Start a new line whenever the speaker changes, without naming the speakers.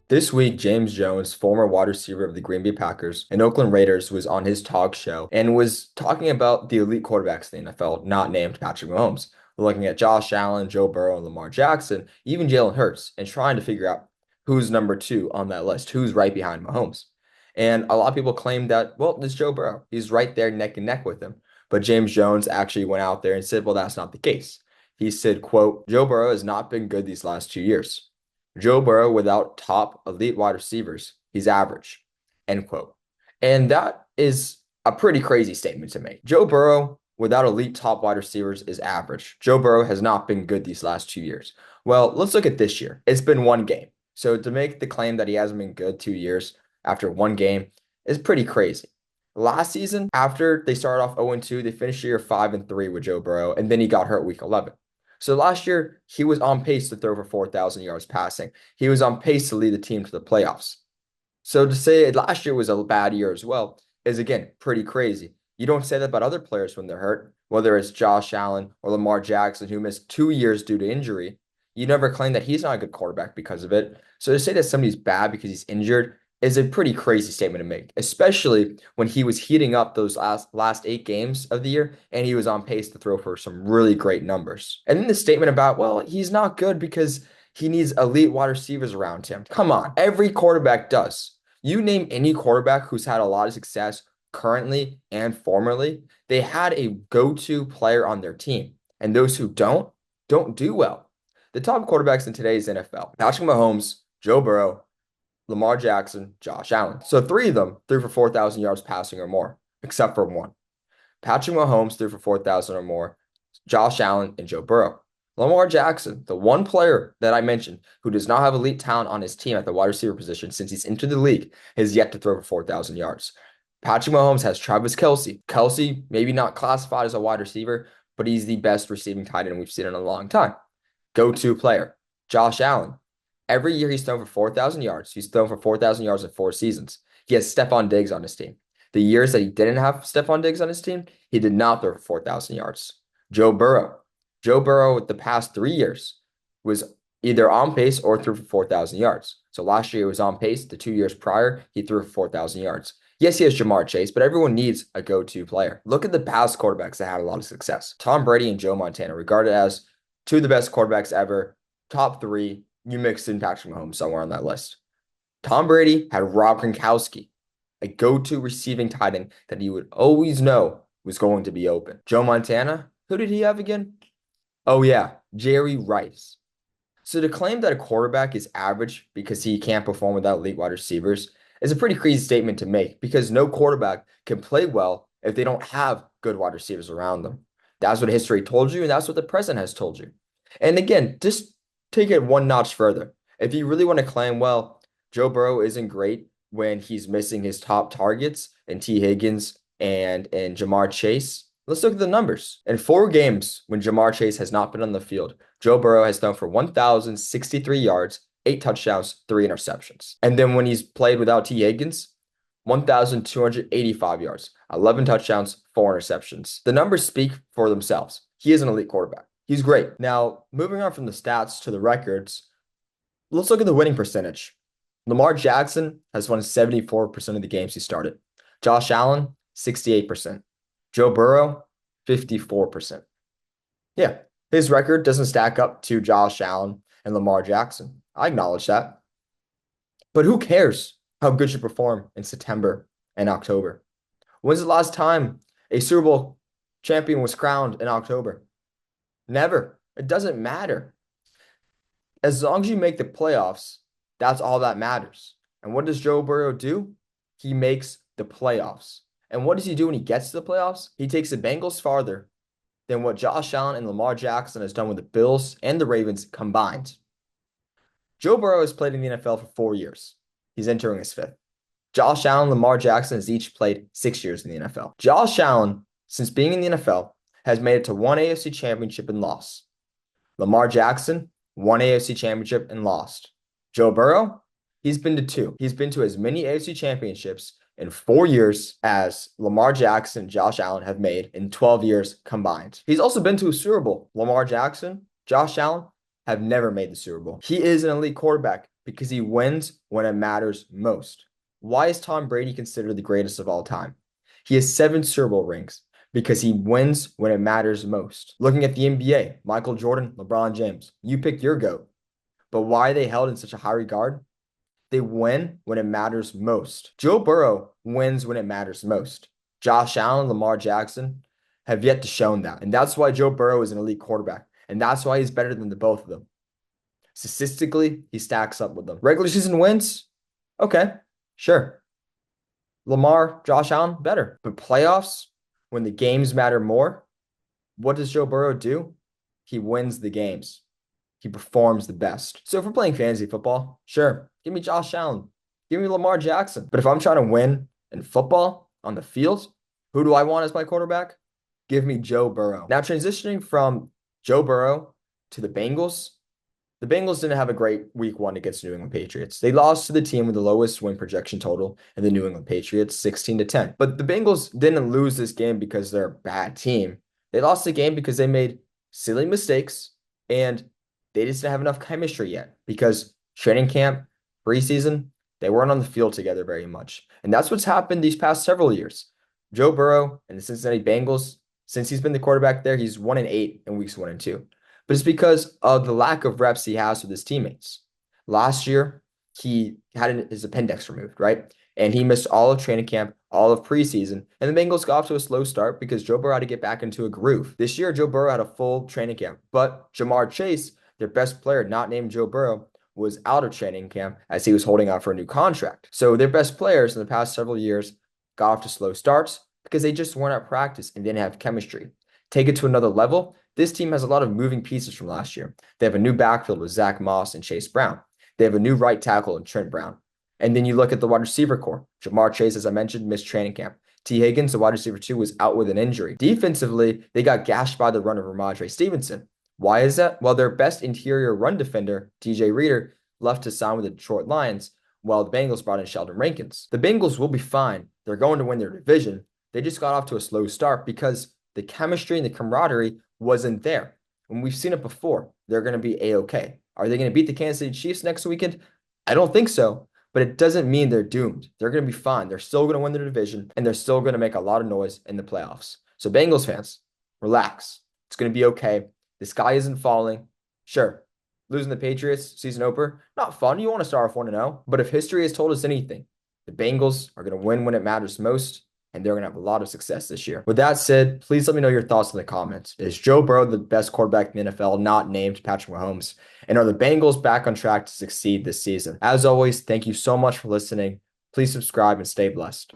This week, James Jones, former wide receiver of the Green Bay Packers and Oakland Raiders, was on his talk show and was talking about the elite quarterbacks in the NFL, not named Patrick Mahomes. We're looking at Josh Allen, Joe Burrow, and Lamar Jackson, even Jalen Hurts, and trying to figure out who's number two on that list, who's right behind Mahomes. And a lot of people claim that, well, it's Joe Burrow. He's right there neck and neck with him. But James Jones actually went out there and said, well, that's not the case. He said, quote, Joe Burrow has not been good these last 2 years. Joe Burrow without top elite wide receivers, he's average, end quote. And that is a pretty crazy statement to make. Joe Burrow without elite top wide receivers is average. Joe Burrow has not been good these last 2 years. Well, let's look at this year. It's been one game. So to make the claim that he hasn't been good 2 years after one game is pretty crazy. Last season, after they started off 0-2, they finished the year 5-3 with Joe Burrow, and then he got hurt week 11. So last year, he was on pace to throw for 4,000 yards passing. He was on pace to lead the team to the playoffs. So to say last year was a bad year as well is, again, pretty crazy. You don't say that about other players when they're hurt, whether it's Josh Allen or Lamar Jackson, who missed 2 years due to injury. You never claim that he's not a good quarterback because of it. So to say that somebody's bad because he's injured is a pretty crazy statement to make, especially when he was heating up those last 8 games of the year and he was on pace to throw for some really great numbers. And then the statement about, well, he's not good because he needs elite wide receivers around him. Come on, every quarterback does. You name any quarterback who's had a lot of success currently and formerly, they had a go-to player on their team. And those who don't do well. The top quarterbacks in today's NFL, Patrick Mahomes, Joe Burrow, Lamar Jackson, Josh Allen. So three of them threw for 4,000 yards passing or more, except for one. Patrick Mahomes threw for 4,000 or more, Josh Allen, and Joe Burrow. Lamar Jackson, the one player that I mentioned who does not have elite talent on his team at the wide receiver position since he's entered the league, has yet to throw for 4,000 yards. Patrick Mahomes has Travis Kelce. Kelce, maybe not classified as a wide receiver, but he's the best receiving tight end we've seen in a long time. Go-to player, Josh Allen. Every year he's thrown for 4,000 yards. He's thrown for 4,000 yards in 4 seasons. He has Stephon Diggs on his team. The years that he didn't have Stephon Diggs on his team, he did not throw for 4,000 yards. Joe Burrow. Joe Burrow, the past 3 years, was either on pace or threw for 4,000 yards. So last year he was on pace. The 2 years prior, he threw for 4,000 yards. Yes, he has Jamar Chase, but everyone needs a go-to player. Look at the past quarterbacks that had a lot of success. Tom Brady and Joe Montana, regarded as two of the best quarterbacks ever, top three. You mixed in Patrick Mahomes somewhere on that list. Tom Brady had Rob Gronkowski, a go-to receiving tight end that he would always know was going to be open. Joe Montana, who did he have again? Oh yeah, Jerry Rice. So to claim that a quarterback is average because he can't perform without elite wide receivers is a pretty crazy statement to make because no quarterback can play well if they don't have good wide receivers around them. That's what history told you, and that's what the present has told you. And again, just take it one notch further. If you really want to claim, well, Joe Burrow isn't great when he's missing his top targets and T. Higgins and Jamar Chase, let's look at the numbers. In 4 games, when Jamar Chase has not been on the field, Joe Burrow has thrown for 1,063 yards, 8 touchdowns, 3 interceptions. And then when he's played without T. Higgins, 1,285 yards, 11 touchdowns, 4 interceptions. The numbers speak for themselves. He is an elite quarterback. He's great. Now, moving on from the stats to the records, let's look at the winning percentage. Lamar Jackson has won 74% of the games he started. Josh Allen, 68%. Joe Burrow, 54%. Yeah, his record doesn't stack up to Josh Allen and Lamar Jackson. I acknowledge that. But who cares how good you perform in September and October? When's the last time a Super Bowl champion was crowned in October? Never. It doesn't matter. As long as you make the playoffs, that's all that matters. And what does Joe Burrow do? He makes the playoffs. And what does he do when he gets to the playoffs? He takes the Bengals farther than what Josh Allen and Lamar Jackson has done with the Bills and the Ravens combined. Joe Burrow has played in the NFL for 4 years. He's entering his fifth. Josh Allen and Lamar Jackson has each played 6 years in the NFL. Josh Allen, since being in the NFL, has made it to one AFC Championship and lost. Lamar Jackson, one AFC Championship and lost. Joe Burrow, he's been to two. He's been to as many AFC Championships in 4 years as Lamar Jackson and Josh Allen have made in 12 years combined. He's also been to a Super Bowl. Lamar Jackson, Josh Allen have never made the Super Bowl. He is an elite quarterback Because he wins when it matters most. Why is Tom Brady considered the greatest of all time? He has 7 Super Bowl rings because he wins when it matters most. Looking at the NBA, Michael Jordan, LeBron James, you pick your GOAT. But why are they held in such a high regard? They win when it matters most. Joe Burrow wins when it matters most. Josh Allen, Lamar Jackson have yet to show that. And that's why Joe Burrow is an elite quarterback. And that's why he's better than the both of them. Statistically, he stacks up with them. Regular season wins? Okay, sure. Lamar, Josh Allen, better. But playoffs, when the games matter more, what does Joe Burrow do? He wins the games. He performs the best. So if we're playing fantasy football, sure, give me Josh Allen. Give me Lamar Jackson. But if I'm trying to win in football on the field, who do I want as my quarterback? Give me Joe Burrow. Now transitioning from Joe Burrow to the Bengals didn't have a great week 1 against New England Patriots. They lost to the team with the lowest win projection total in the New England Patriots, 16-10. But the Bengals didn't lose this game because they're a bad team. They lost the game because they made silly mistakes and they just didn't have enough chemistry yet because training camp, preseason, they weren't on the field together very much. And that's what's happened these past several years. Joe Burrow and the Cincinnati Bengals, since he's been the quarterback there, he's 1-8 in weeks 1 and 2. But it's because of the lack of reps he has with his teammates. Last year, he had his appendix removed, right? And he missed all of training camp, all of preseason. And the Bengals got off to a slow start because Joe Burrow had to get back into a groove. This year, Joe Burrow had a full training camp. But Jamar Chase, their best player, not named Joe Burrow, was out of training camp as he was holding out for a new contract. So their best players in the past several years got off to slow starts because they just weren't at practice and didn't have chemistry. Take it to another level. This team has a lot of moving pieces from last year. They have a new backfield with Zach Moss and Chase Brown. They have a new right tackle in Trent Brown. And then you look at the wide receiver core. Jamar Chase, as I mentioned, missed training camp. T. Higgins, the wide receiver 2, was out with an injury. Defensively, they got gashed by the run of Ramondre Stevenson. Why is that? Well, their best interior run defender, TJ Reader, left to sign with the Detroit Lions, while the Bengals brought in Sheldon Rankins. The Bengals will be fine. They're going to win their division. They just got off to a slow start because the chemistry and the camaraderie wasn't there. And we've seen it before. They're going to be A-okay. Are they going to beat the Kansas City Chiefs next weekend? I don't think so, but it doesn't mean they're doomed. They're going to be fine. They're still going to win their division, and they're still going to make a lot of noise in the playoffs. So Bengals fans, relax. It's going to be okay. The sky isn't falling. Sure, losing the Patriots season opener, not fun. You want to start off 1-0. But if history has told us anything, the Bengals are going to win when it matters most, and they're going to have a lot of success this year. With that said, please let me know your thoughts in the comments. Is Joe Burrow the best quarterback in the NFL, not named Patrick Mahomes? And are the Bengals back on track to succeed this season? As always, thank you so much for listening. Please subscribe and stay blessed.